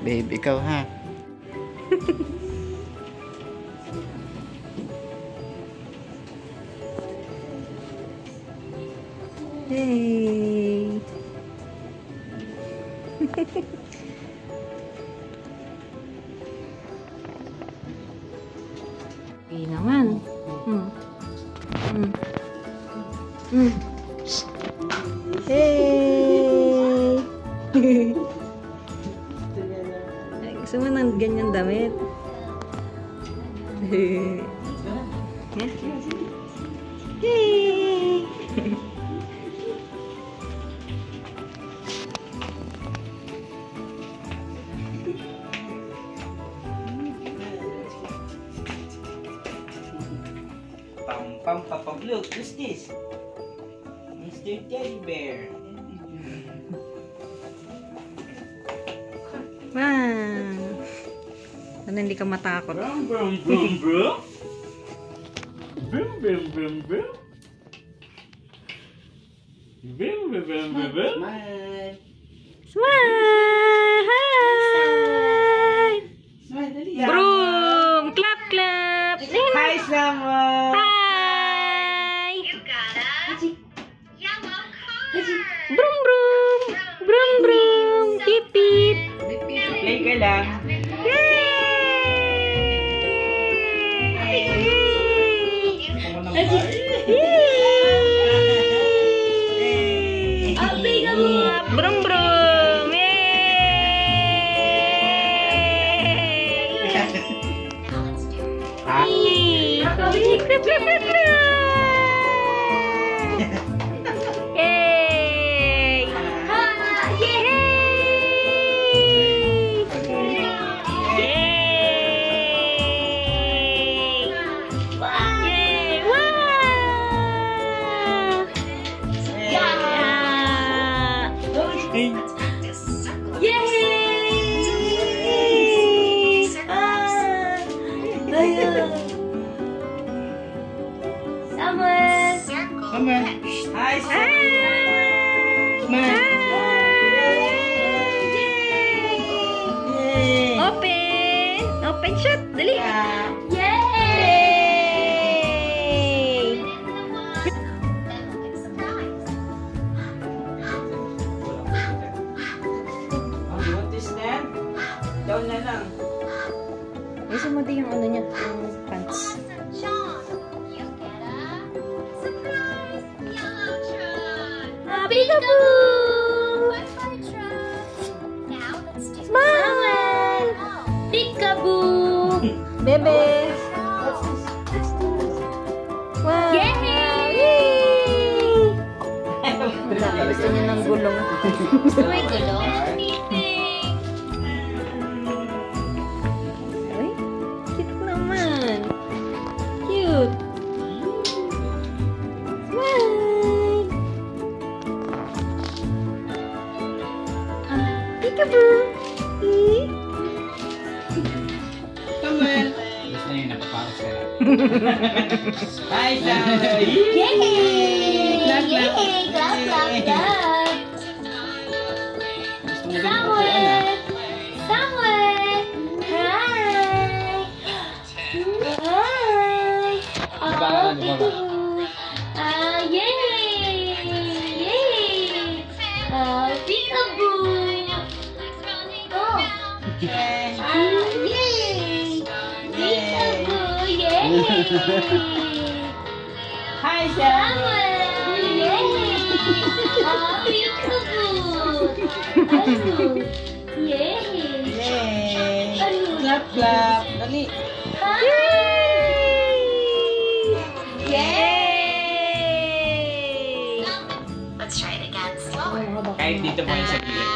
Babe, ikaw ha. Hey! Okay naman. Hey! Ay, gusto mo ng ganyan damit? Hey! Pam. Look, who's this? Mr. Teddy Bear. Wow! Ano, hindi ka matakot? Brum. Smile. Smile! Hi! Smile, dali. Broom! Clap, clap! Hi, Samuel. Hi! You got a yellow car. Broom, broom! Broom, broom! Beep, beep! Play ka lang. Broom, broom! Yay! Clap, clap, clap, clap! Yay! Come on. Hi, Smile. Yay. Open shut, dali. Yay! You want to stand? Down na lang. Gusto mo din yung ano niya, yung pants. John, you get a surprise yellow truck. Peekaboo! Bye-bye truck. Now let's do Smile! Peekaboo! Bebe! Wow! Yay! Wala, gusto niya ng gulong. Gusto mo yung gulong? Ay, cute naman. Cute. Smile! Peekaboo! Come on. Gusto niyo nakaparos ka na. Hi, Samuel. Yay! Clap, clap. Yay! Clap, clap, clap! Gusto mo din Samuel! Samuel! Hi! Hi! Yay! Yay! Peekaboo! Oh! Yay! Peekaboo! Yay! Hi, Samuel. Samuel! Yay! Peekaboo! Ano? Yay! Yay. Ano? Clap, clap. Dali. Yay! Let's try it again slower. Kahit dito mo yung sa gilid.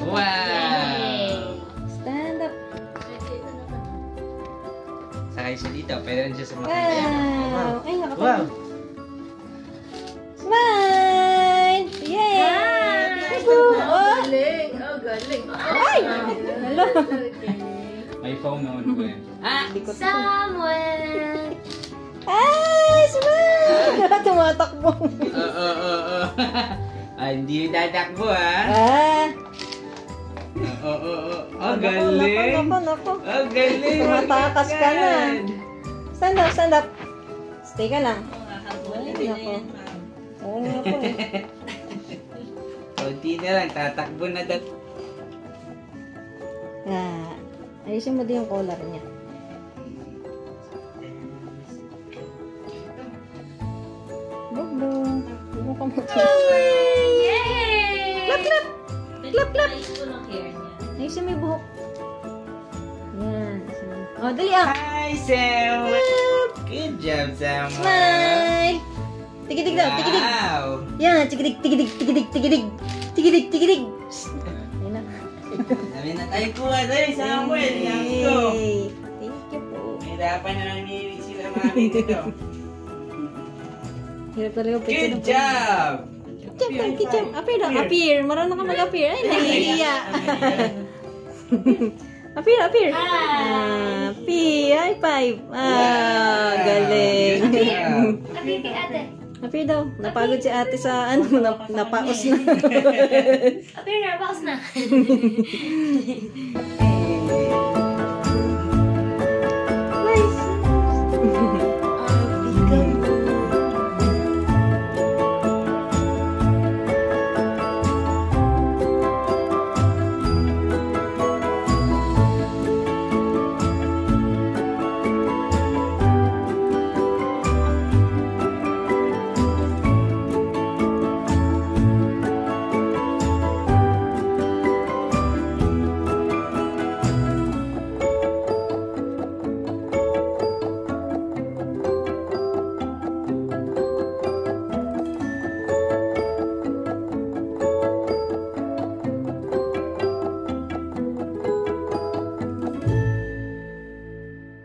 Wow! Stand up. Sakay siya dito. Pwede rin siya sa mga Wow! Ay, Wow! nakapag... Smile! Yay! Peekaboo! Oh! Galing. Ay! Hello! May phone naman po yan. Hindi ko to. Samuel! Ay! Smile! Tumatakbo. Hindi yung tatakbo, ha? Ah! Oh, galing. Nako. Oh, galing. Tumatakas ka na. Stand up. Stay ka lang. Nako. Oo nga po eh. Kunti na lang, tatakbo na daw. Ayusin mo din yung collar niya. Bubong. Bubong ka mo. Yay! Clap! Ayos ko ng hair niya. Ayusin mo yung buhok. Yan. Oh, dali ah. Hi, Sam. Good job, Sam. Smile! Tigidig daw, tigidig. Wow. Yan, tigidig. Tigidig. Ayun na. Sabi na tayo kuha tayo, Samuel. Yan ko. Yay! Thank you po. Hirapan na lang ni sila mami dito. Hirap talaga picture Good ng job. Kitchen. Appear. Marunong ka mag-appear. Ay, nahihiya. Appear. Happy. High five. Galing. Happy ate. Appear daw. Napagod si ate sa napaos na. Appear na, bakas na.